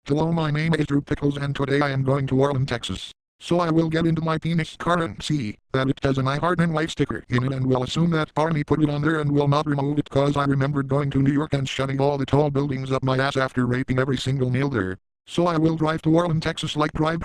Hello, my name is Drew Pickles and today I am going to Arlen, Texas. So I will get into my penis car and see that it has an I Heart and Life sticker in it and will assume that Barney put it on there and will not remove it cause I remembered going to New York and shoving all the tall buildings up my ass after raping every single male there. So I will drive to Arlen, Texas like drive.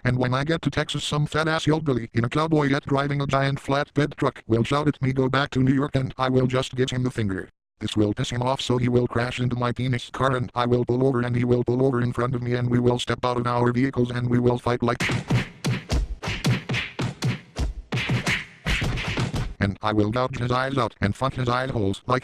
And when I get to Texas some fat ass hillbilly in a cowboy hat driving a giant flatbed truck will shout at me go back to New York and I will just give him the finger. This will piss him off so he will crash into my penis car and I will pull over and he will pull over in front of me and we will step out of our vehicles and we will fight like and I will gouge his eyes out and fuck his eye holes like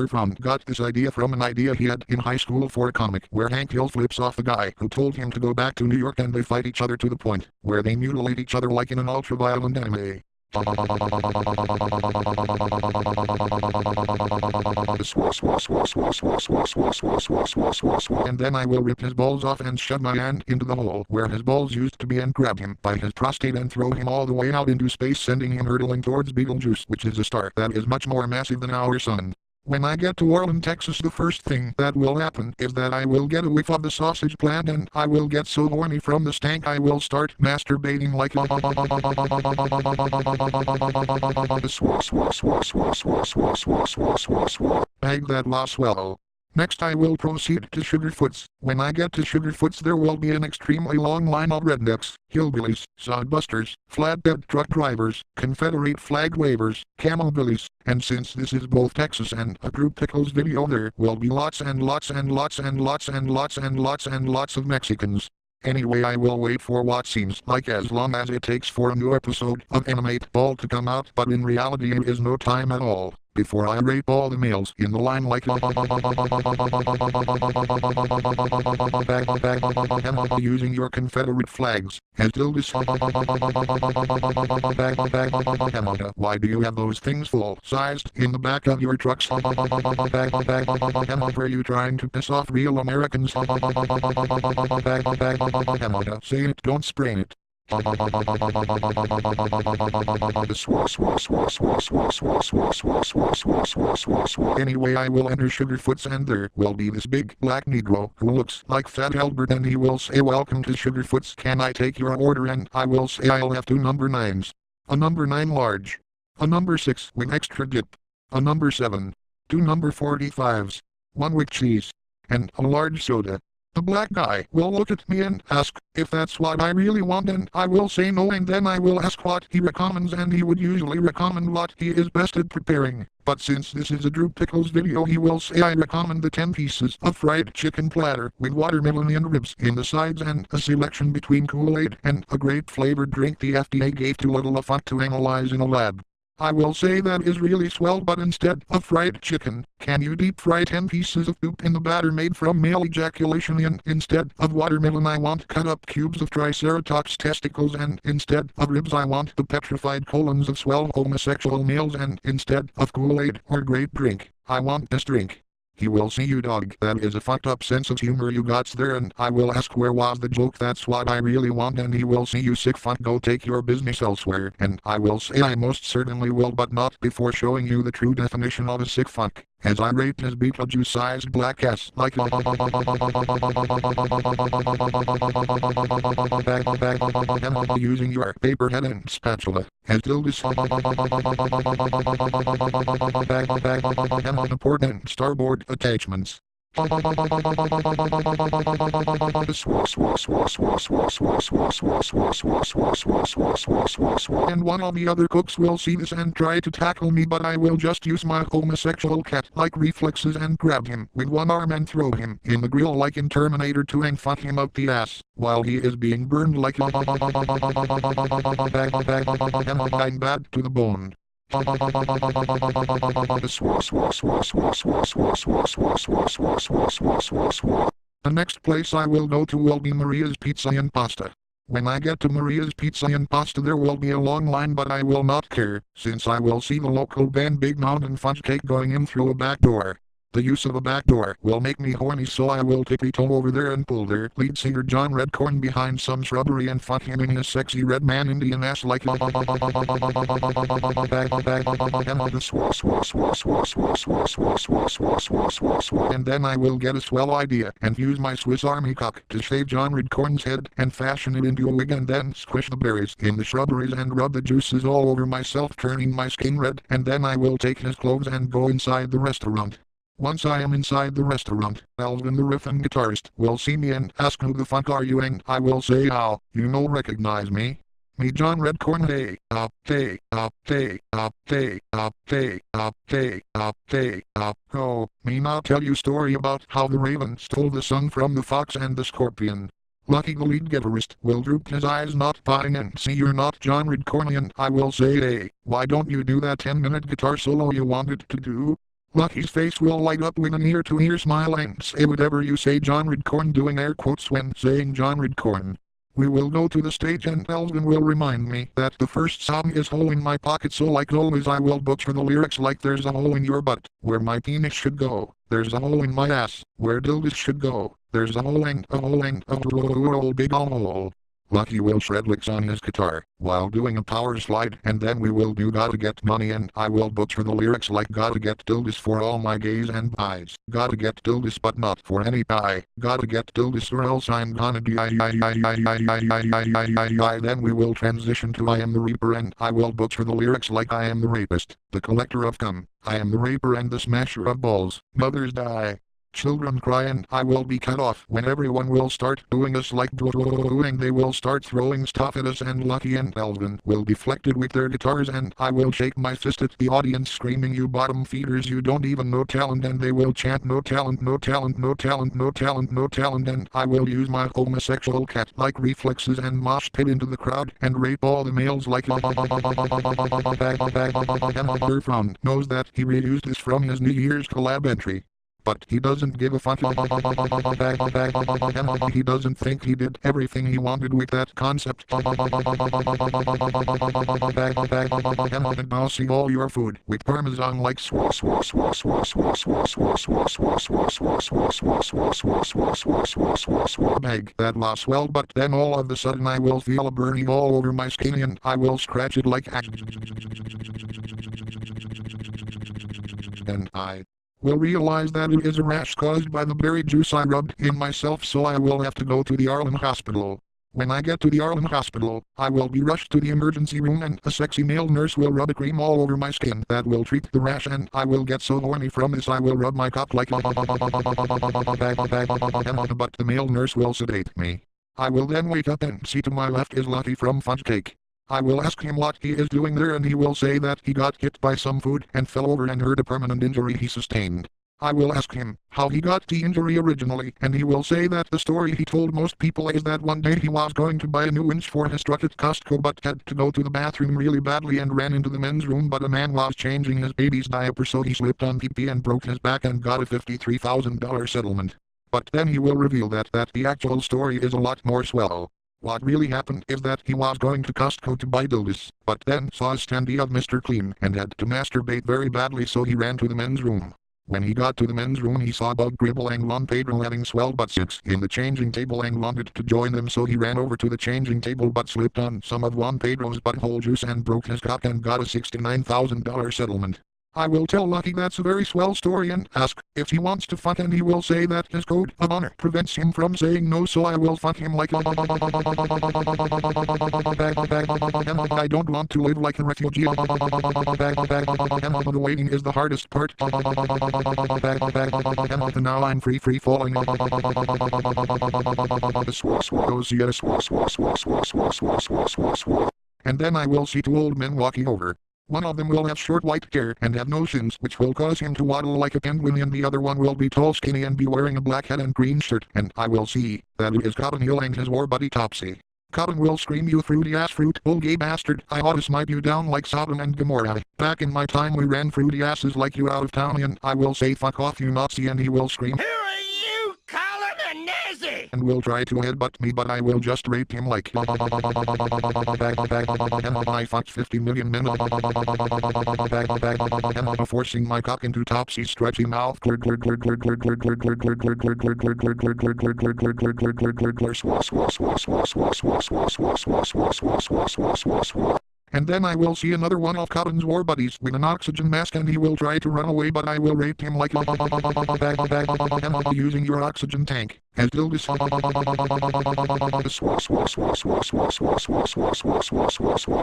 from got this idea from an idea he had in high school for a comic where Hank Hill flips off a guy who told him to go back to New York and they fight each other to the point where they mutilate each other like in an ultra-violent anime. And then I will rip his balls off and shove my hand into the hole where his balls used to be and grab him by his prostate and throw him all the way out into space sending him hurtling towards Betelgeuse which is a star that is much more massive than our sun. When I get to Arlen, Texas the first thing that will happen is that I will get a whiff of the sausage plant and I will get so horny from the stank I will start masturbating like bag that la swallow. Next I will proceed to Sugarfoots. When I get to Sugarfoots there will be an extremely long line of rednecks, hillbillies, sodbusters, flatbed truck drivers, Confederate flag wavers, camel billies, and since this is both Texas and a Drew Pickles video there will be lots of Mexicans. Anyway I will wait for what seems like as long as it takes for a new episode of Animate Ball to come out but in reality it is no time at all. Before I rape all the males in the line like using your Confederate flags as dildos. Why do you have those things full-sized in the back of your trucks? Are you trying to piss off real Americans? Say it, don't spray it. Anyway, I will enter Sugarfoots and there will be this big black Negro who looks like Fat Albert and he will say welcome to Sugarfoots, can I take your order? And I will say I'll have 2 number 9s. A number 9 large. A number 6 with extra dip. A number 7. 2 number 45s. 1 with cheese. And a large soda. The black guy will look at me and ask if that's what I really want and I will say no and then I will ask what he recommends and he would usually recommend what he is best at preparing. But since this is a Drew Pickles video he will say I recommend the 10 pieces of fried chicken platter with watermelon and ribs in the sides and a selection between Kool-Aid and a grape flavored drink the FDA gave too little a fuck to analyze in a lab. I will say that is really swell but instead of fried chicken, can you deep fry 10 pieces of poop in the batter made from male ejaculation and instead of watermelon I want cut up cubes of triceratops testicles and instead of ribs I want the petrified colons of swell homosexual males and instead of Kool-Aid or grape drink, I want this drink. He will see you dog, that is a fucked up sense of humor you got there and I will ask where was the joke, that's what I really want and he will see you sick fuck go take your business elsewhere and I will say I most certainly will but not before showing you the true definition of a sick fuck. As I raped his Beetlejuice-sized black ass like using your paper head and spatula as dildos important starboard attachments. And one of the other cooks will see this and try to tackle me but I will just use my homosexual cat-like reflexes and grab him with one arm and throw him in the grill like in Terminator 2 and fuck him up the ass while he is being burned like bad to the bone. The next place I will go to will be Maria's Pizza and Pasta. When I get to Maria's Pizza and Pasta there will be a long line but I will not care, since I will see the local band Big Mountain Fudge Cake going in through a back door. The use of a back door will make me horny, so I will tippy-toe over there and pull their lead singer John Redcorn behind some shrubbery and fuck him in his sexy red man Indian ass like and then I will get a swell idea and use my Swiss Army cock to shave John Redcorn's head and fashion it into a wig and then squish the berries in the shrubberies and rub the juices all over myself, turning my skin red, and then I will take his clothes and go inside the restaurant. Once I am inside the restaurant, Alvin the riff and guitarist will see me and ask who the fuck are you, and I will say how, you no recognize me? Me John Redcorn, hey, oh, me now tell you story about how the raven stole the sun from the fox and the scorpion. Lucky the lead guitarist will droop his eyes not potting and see you're not John Redcorn, and I will say hey, why don't you do that 10-minute guitar solo you wanted to do? Lucky's face will light up with an ear-to-ear smile and say whatever you say John Redcorn, doing air quotes when saying John Redcorn. We will go to the stage and Alvin will remind me that the first song is Hole in My Pocket, so like always I will butcher the lyrics like there's a hole in your butt, where my penis should go. There's a hole in my ass, where dildos should go. There's a hole and a big hole. Lucky will shred licks on his guitar while doing a power slide, and then we will do Gotta Get Money, and I will butcher the lyrics like gotta get dildos for all my gays and bis. Gotta get dildos but not for any pie. Gotta get dildos or else I'm gonna die. Then we will transition to I Am the Reaper, and I will butcher the lyrics like I am the rapist, the collector of cum. I am the raper and the smasher of balls. Mothers die. Children cry, and I will be cut off when everyone will start doing us like doing. They will start throwing stuff at us, and Lucky and Alvin will deflect it with their guitars, and I will shake my fist at the audience screaming, you bottom feeders, you don't even know talent, and they will chant no talent, no talent, no talent, no talent, no talent, and I will use my homosexual cat-like reflexes and mosh pit into the crowd and rape all the males like Arlen knows that he reused this from his New Year's collab entry. But he doesn't give a fuck. He doesn't think he did everything he wanted with that concept. And I'll see all your food with parmesan like bag that lost well, but then all of a sudden I will feel a burning all over my skin and I will scratch it like and I will realize that it is a rash caused by the berry juice I rubbed in myself, so I will have to go to the Arlen hospital. When I get to the Arlen hospital, I will be rushed to the emergency room and a sexy male nurse will rub a cream all over my skin that will treat the rash, and I will get so horny from this I will rub my cock like but the male nurse will sedate me. I will then wake up and see to my left is Lucky from Fudge Cake. I will ask him what he is doing there, and he will say that he got hit by some food and fell over and hurt a permanent injury he sustained. I will ask him how he got the injury originally, and he will say that the story he told most people is that one day he was going to buy a new winch for his truck at Costco but had to go to the bathroom really badly and ran into the men's room, but a man was changing his baby's diaper, so he slipped on pee-pee and broke his back and got a $53,000 settlement. But then he will reveal that the actual story is a lot more swell. What really happened is that he was going to Costco to buy dildos, but then saw a standee of Mr. Clean and had to masturbate very badly, so he ran to the men's room. When he got to the men's room, he saw Bug, Gribble and Lon Pedro having swell butt sex in the changing table and wanted to join them, so he ran over to the changing table but slipped on some of Juan Pedro's butthole juice and broke his cock and got a $69,000 settlement. I will tell Lucky that's a very swell story and ask if he wants to fuck, and he will say that his code of honor prevents him from saying no, so I will fuck him like I don't want to live like a refugee. The waiting is the hardest part. Now I'm free falling. And then I will see two old men walking over. One of them will have short white hair and have no shins, which will cause him to waddle like a penguin, and the other one will be tall, skinny and be wearing a black hat and green shirt, and I will see that it is Cotton Hill and his war buddy Topsy. Cotton will scream, you fruity ass fruit, old gay bastard, I ought to smite you down like Sodom and Gomorrah. Back in my time we ran fruity asses like you out of town, and I will say fuck off you Nazi, and he will scream, who are you calling a Nazi? and will try to headbutt me, but I will just rape him like I fucked 50 million men forcing my cock into Topsy's stretchy mouth. And then I will see another one of Cotton's war buddies with an oxygen mask, and he will try to run away, but I will rape him like using your oxygen tank. As Dildis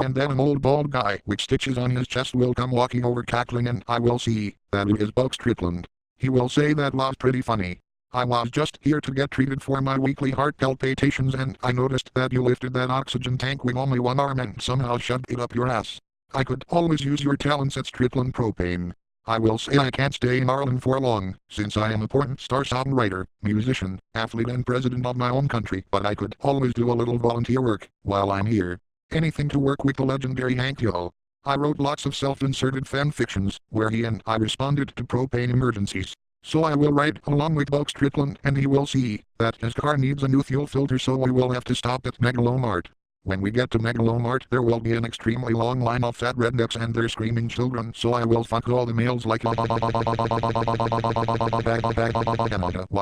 and then an old bald guy with stitches on his chest will come walking over cackling, and I will see that it is Buck Strickland. He will say that was pretty funny. I was just here to get treated for my weekly heart palpitations, and I noticed that you lifted that oxygen tank with only one arm and somehow shoved it up your ass. I could always use your talents at Strickland Propane. I will say I can't stay in Arlen for long, since I am a porn star songwriter, musician, athlete and president of my own country, but I could always do a little volunteer work while I'm here. Anything to work with the legendary Hank Yo. I wrote lots of self-inserted fan fictions, where he and I responded to propane emergencies. So I will ride along with Buck Strickland, and he will see that his car needs a new fuel filter, so we will have to stop at Megalo Mart. When we get to Megalo Mart, there will be an extremely long line of fat rednecks and their screaming children, so I will fuck all the males like why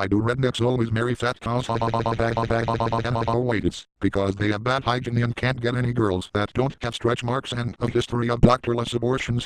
do rednecks always marry fat cows? Oh wait, it's because they have bad hygiene and can't get any girls that don't have stretch marks and a history of doctorless abortions.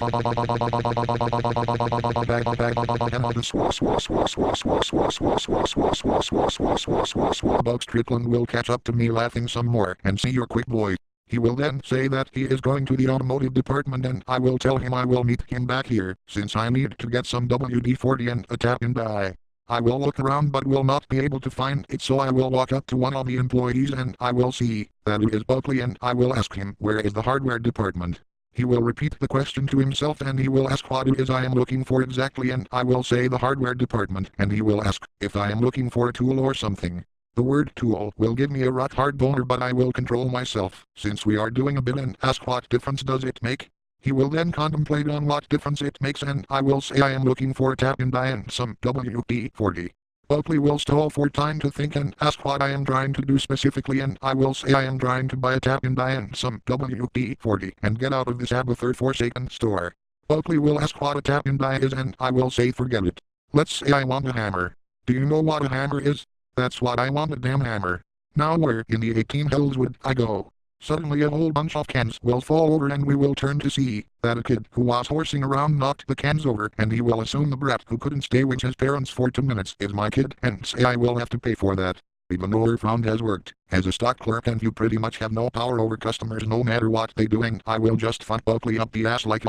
Buck Strickland will catch up to me laughing some more and see your quick boy. He will then say that he is going to the automotive department, and I will tell him I will meet him back here, since I need to get some WD-40 and a tap and die. I will look around but will not be able to find it, so I will walk up to one of the employees and I will see that it is Buckley, and I will ask him where is the hardware department. He will repeat the question to himself and he will ask what it is I am looking for exactly, and I will say the hardware department, and he will ask if I am looking for a tool or something. The word tool will give me a rock hard boner, but I will control myself, since we are doing a bit, and ask what difference does it make. He will then contemplate on what difference it makes, and I will say I am looking for a tap and die and some WD-40. Buckley will stall for time to think and ask what I am trying to do specifically, and I will say I am trying to buy a tap and die and some WD-40 and get out of this forsaken store. Buckley will ask what a tap and die is, and I will say forget it. Let's say I want a hammer. Do you know what a hammer is? That's what I want, a damn hammer. Now where in the 18 hells would I go? Suddenly a whole bunch of cans will fall over, and we will turn to see that a kid who was horsing around knocked the cans over, and he will assume the brat who couldn't stay with his parents for 2 minutes is my kid, and say I will have to pay for that. The manure found has worked. As a stock clerk, and you pretty much have no power over customers no matter what they do, and I will just fuck Buckley up the ass like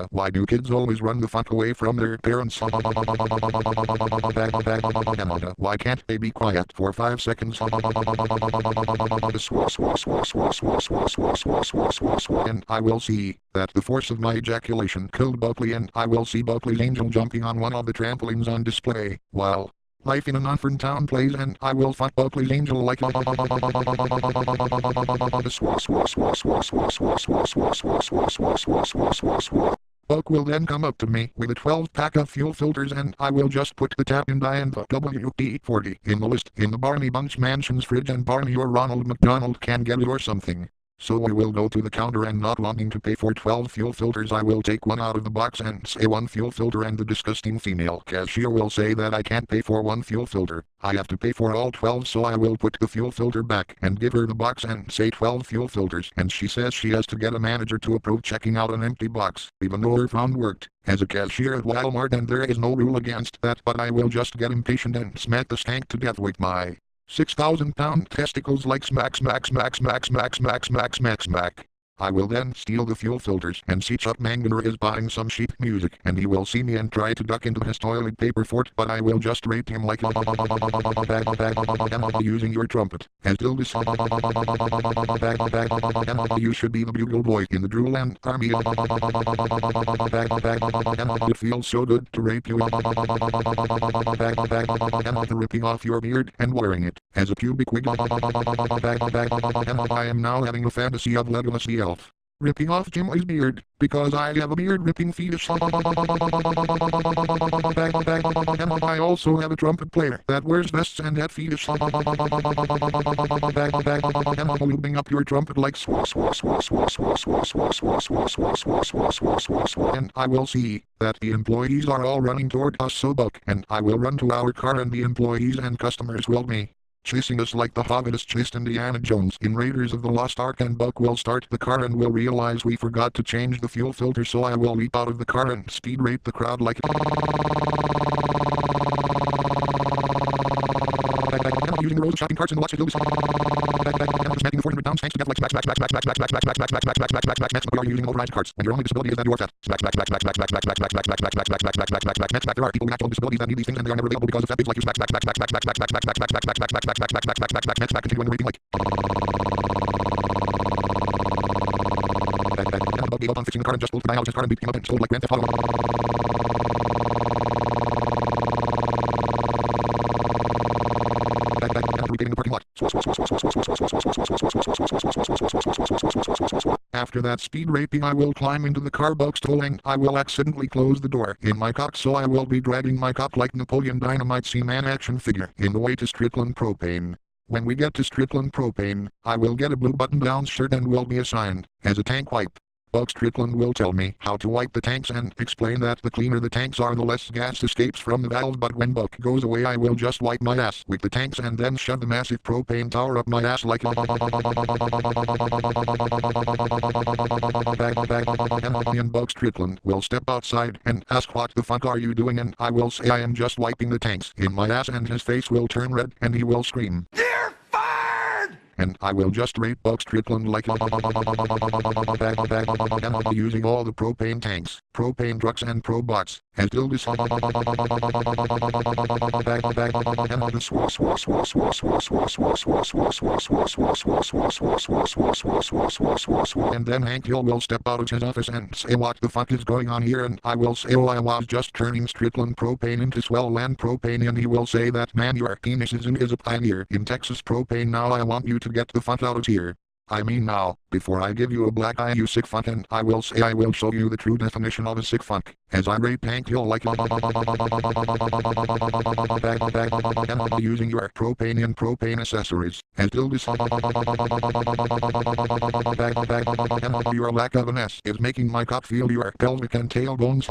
why do kids always run the fuck away from their parents? Why can't they be quiet for 5 seconds? And I will see that the force of my ejaculation killed Buckley, and I will see Buckley's angel jumping on one of the trampolines on display while Life in an Unfern Town plays, and I will fuck Buckley's angel like Buck will then come up to me with a 12-pack of fuel filters, and I will just put the tap and die and the WD-40 in the list in the Barney Bunch Mansion's fridge, and Barney or Ronald McDonald can get it or something. So we will go to the counter, and not wanting to pay for 12 fuel filters, I will take one out of the box and say 1 fuel filter, and the disgusting female cashier will say that I can't pay for 1 fuel filter. I have to pay for all 12, so I will put the fuel filter back and give her the box and say 12 fuel filters, and she says she has to get a manager to approve checking out an empty box. The manure found worked as a cashier at Walmart, and there is no rule against that, but I will just get impatient and smack the stank to death with my 6,000-pound testicles like smack smack smack smack smack smack smack smack smack. I will then steal the fuel filters and see Chuck Manganer is buying some sheep music, and he will see me and try to duck into his toilet paper fort, but I will just rape him like using your trumpet. As Dildis, you should be the bugle boy in the Drool and Army. It feels so good to rape you. Ripping off your beard and wearing it as a pubic wig. I am now having a fantasy of Legolas the elf. ripping off Jimmy's beard, because I have a beard-ripping fetish. I also have a trumpet player that wears vests and that fetish. Looping up your trumpet like swa swa swa swa swa swa swa swa swa swa swa swa swa swa swa. And I will see that the employees are all running toward us, so Buck and I will run to our car, and the employees and customers will be chasing us like the Hobbits chased Indiana Jones in Raiders of the Lost Ark. And Buck will start the car and will realize we forgot to change the fuel filter, so I will leap out of the car and speed rape the crowd like using the rows of shopping carts in the lots of smacking the 400 pounds tanks together like smack smack smack smack smack smack smack smack smack smack smack smack smack smack. But are you using motorized carts and your only disability is that you are fat? Smack smack smack smack smack smack smack smack smack smack smack smack smack smack smack smack smack smack. There are people with actual disabilities that need these things and they are never available because of fat pigs like you. Smack smack smack smack smack smack smack smack smack smack smack smack smack smack smack smack smack smack smack. Continuing the raping like Buck gave up on fixing the car and just pulled the guy out of his car and beat him up and stole like Grand Theft Auto. Regating the parking lot. After that speed raping, I will climb into the car Buck stole, and I will accidentally close the door in my cock, so I will be dragging my cock like Napoleon Dynamite Seaman action figure in the way to Strickland Propane. When we get to Strickland Propane, I will get a blue button-down shirt and will be assigned as a tank wipe. Buck Strickland will tell me how to wipe the tanks and explain that the cleaner the tanks are, the less gas escapes from the valves. But when Buck goes away, I will just wipe my ass with the tanks and then shove the massive propane tower up my ass like and Buck Strickland will step outside and ask, "What the fuck are you doing?" And I will say I am just wiping the tanks in my ass, and his face will turn red and he will scream, "You're fired!" And I will just rape Buck Strickland like using all the propane tanks, propane trucks and probots until this and then Hank Hill will step out of his office and say, "What the fuck is going on here?" And I will say, "Oh, I was just turning Strickland Propane into Swell Land Propane." And he will say that, "Man, your penis is a pioneer in Texas propane. Now I want you to get the fuck out of here. I mean now, before I give you a black eye, you sick fuck." And I will say I will show you the true definition of a sick fuck as I rape Hank Hill like using your propane and propane accessories until this your lack of an S is making my cock feel your pelvic and tailbones.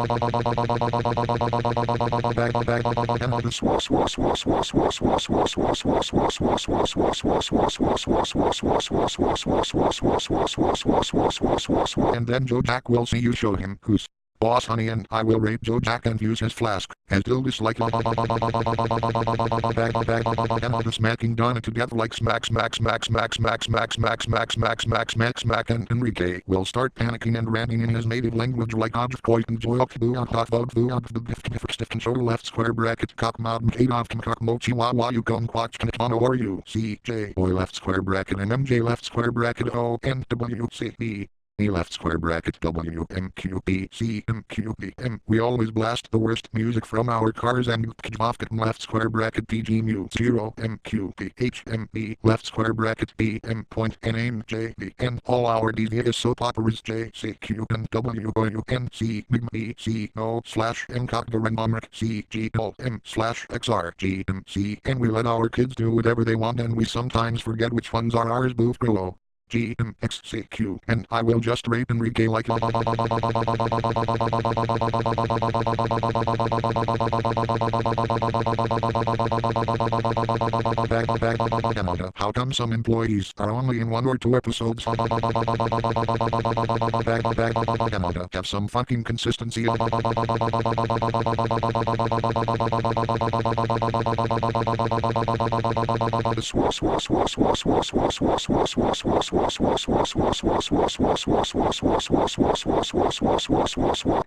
And then Joe Jack will see you show him who's boss, honey, and I will rape Joe Jack and use his flask until this like smacking Donna to death like smack smack smack smack smack smack smack smack smack smack smack smack. And Enrique will start panicking and ranting in his native language like object joy stiff control left square bracket cock mod eight off cock mochi wah you come quatch can on or you CJ boy left square bracket and MJ left square bracket O N W C B E left square bracket W M Q B C M Q B M. We always blast the worst music from our cars and left square bracket PG mu 0 M Q B H M B left square bracket B M point N M J B N. All our DVS soap operas J C Q and W O N C B C O slash M cock the Renbomber C G O M slash XR G M C. And we let our kids do whatever they want, and we sometimes forget which ones are ours. Boof Grillo G M X C Q. And I will just rape Enrique like how come some employees are only in 1 or 2 episodes? Have some fucking consistency.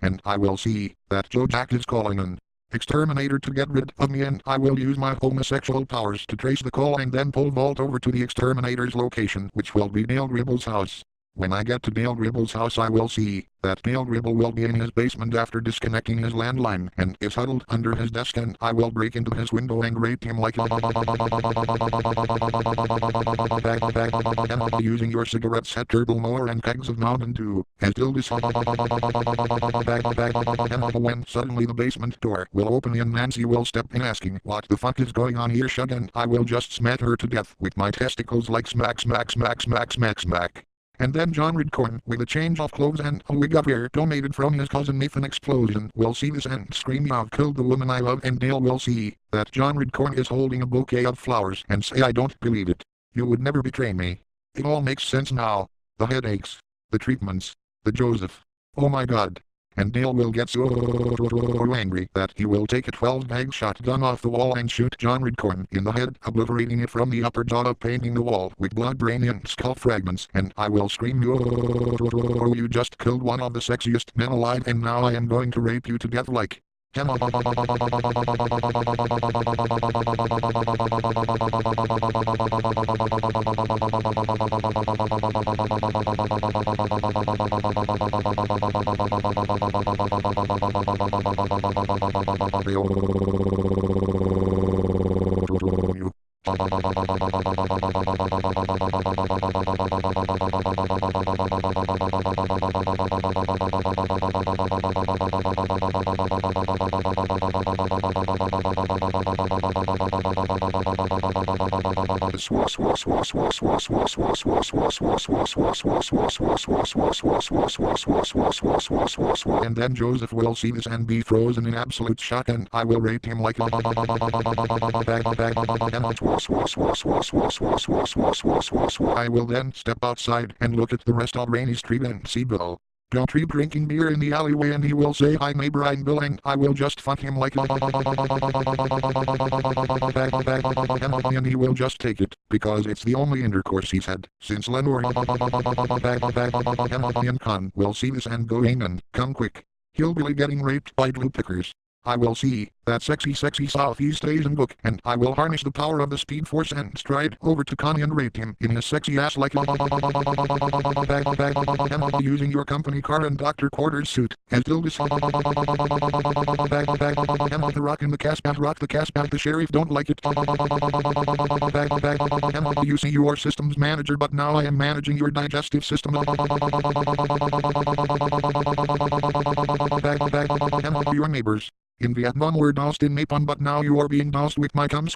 And I will see that Joe Jack is calling an exterminator to get rid of me, and I will use my homosexual powers to trace the call and then pole vault over to the exterminator's location, which will be near Gribble's house. When I get to Dale Gribble's house I will see that Dale Gribble will be in his basement after disconnecting his landline and is huddled under his desk, and I will break into his window and rape him like using your cigarette set, turtle mower and kegs of Mountain Dew. Until this when suddenly the basement door will open and Nancy will step in asking, "What the fuck is going on here, Shug?" And I will just smack her to death with my testicles like smack smack smack smack smack smack. And then John Redcorn, with a change of clothes and a wig of hair donated from his cousin Nathan Explosion, will see this and scream, "I've killed the woman I love," and Dale will see that John Redcorn is holding a bouquet of flowers and say, "I don't believe it. You would never betray me." It all makes sense now. The headaches, the treatments, the Joseph. Oh my god. And Dale will get so angry that he will take a 12-mag shotgun off the wall and shoot John Redcorn in the head, obliterating it from the upper jaw, painting the wall with blood, brain and skull fragments, and I will scream, "You just killed one of the sexiest men alive, and now I am going to rape you to death like..." And then Joseph will see this and be frozen in absolute shock, and I will rape him like I will then step outside and look at the rest of Rainy Street and see Bill Beltry drinking beer in the alleyway, and he will say, "Hi neighbor, I'm Bill," and I will just fuck him like and he will just take it, because it's the only intercourse he's had since Lenore and Con will see this and go, "Amen, come quick. Hillbilly getting raped by glue pickers." I will see that sexy Southeast Asian book, and I will harness the power of the Speed Force and stride over to Connie and rape him in his sexy ass like using your company car and Dr. Quarter's suit. Until this the rock in the casbah, rock the casbah, the sheriff don't like it. You see, you are systems manager, but now I am managing your digestive system. Your neighbors in Vietnam were doused in napalm, but now you are being doused with my cum.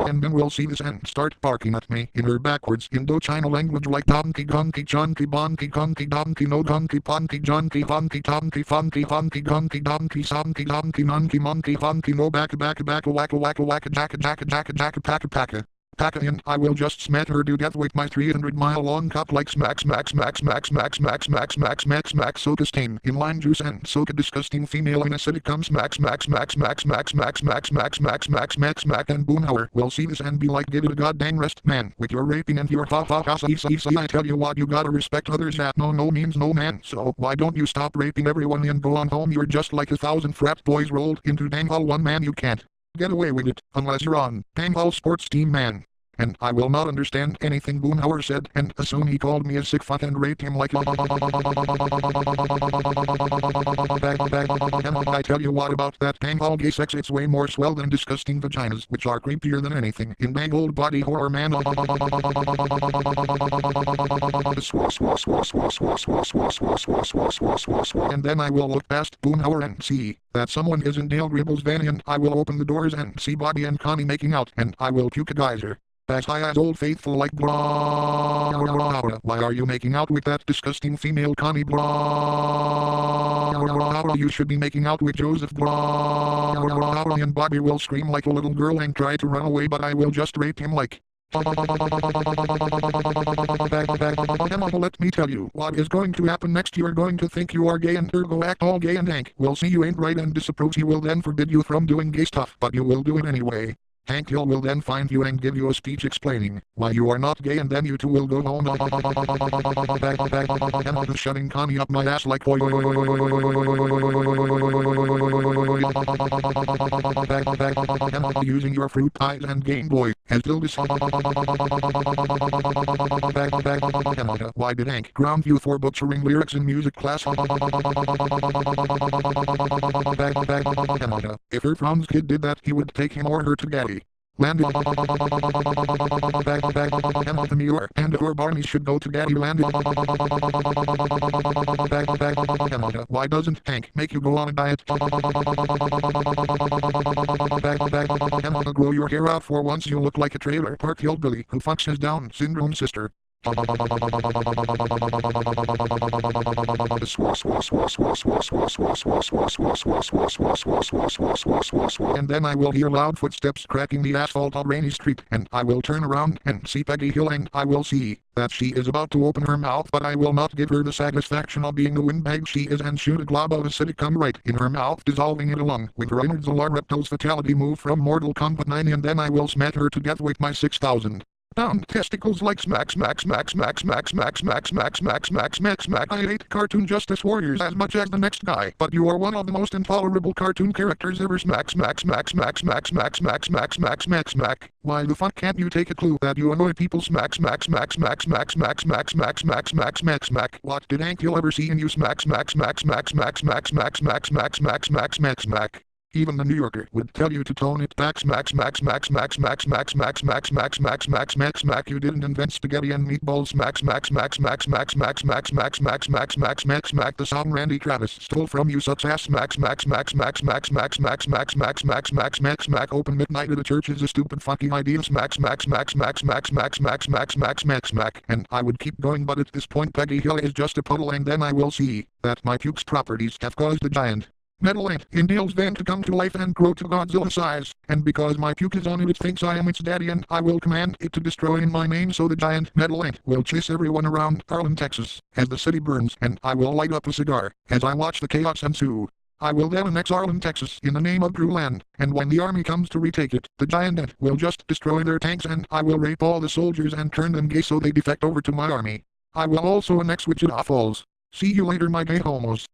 And then we'll see this and start barking at me in her backwards Indochina language like donkey gunky chunky bonky gunky donkey no gunky ponky junky funky tonky funky funky gunky donkey sonky donkey nunky monkey funky no back wacka wacka jacka packa. And I will just smack her to death with my 300-mile-long cock like smack soca stain in lime juice and soca disgusting female in acidic cum smack and Boomhauer will see this and be like, "Give it a goddamn rest, man, with your raping and your I tell you what, you gotta respect others, that no means no, man, so why don't you stop raping everyone and go on home? You're just like 1,000 frat boys rolled into dang hall one, man. You can't get away with it unless you're on dang hall sports team, man." And I will not understand anything Boomhauer said, and assume he called me a sick fuck and raped him like I tell you what about that dang hall gay sex, it's way more swell than disgusting vaginas, which are creepier than anything in dang old body horror, man. And then I will look past Boomhauer and see that someone is in Dale Gribble's van, and I will open the doors and see Bobby and Connie making out, and I will puke a geyser as high as Old Faithful like blah. Why are you making out with that disgusting female, Connie? Blah. You should be making out with Joseph. Blah. And Bobby will scream like a little girl and try to run away, but I will just rape him like. Let me tell you what is going to happen next. You are going to think you are gay and ergo act all gay, and Hank will see you ain't right and disapproves. He will then forbid you from doing gay stuff, but you will do it anyway. Hank Hill will then find you and give you a speech explaining why you are not gay, and then you two will go home shoving Connie up my ass like using your fruit pies and Game Boy as Dildos. Why did Hank ground you for butchering lyrics in music class? If her Franz kid did that, he would take him or her to Gabby. Land the Muir and her Barney should go to Daddy Land. Why doesn't Hank make you go on a diet? Grow your hair out for once, you look like a trailer park hillbilly who fucks his Down syndrome sister. And then I will hear loud footsteps cracking the asphalt on Rainy Street, and I will turn around and see Peggy Hill, and I will see that she is about to open her mouth, but I will not give her the satisfaction of being the windbag she is and shoot a glob of acidic cum right in her mouth, dissolving it along with her innards. A Reptiles fatality move from Mortal Kombat 9, and then I will smack her to death with my 6,000 pound testicles like smack. I hate cartoon Justice Warriors as much as the next guy, but you are one of the most intolerable cartoon characters ever. Why the fuck can't you take a clue that you annoy people? What did Hank Hill ever see in you? Even the New Yorker would tell you to tone it back. You didn't invent spaghetti and meatballs. The song Randy Travis stole from you sucks ass. Open midnight at a church is a stupid fucking idea. And I would keep going, but at this point Peggy Hill is just a puddle, and then I will see that my puke's properties have caused the giant metal ant in Dale's van to come to life and grow to Godzilla size, and because my puke is on it, it thinks I am its daddy, and I will command it to destroy in my name, so the giant metal ant will chase everyone around Arlen, Texas, as the city burns, and I will light up a cigar as I watch the chaos ensue. I will then annex Arlen, Texas in the name of Grewland, and when the army comes to retake it, the giant ant will just destroy their tanks, and I will rape all the soldiers and turn them gay so they defect over to my army. I will also annex Wichita Falls. See you later, my gay homos.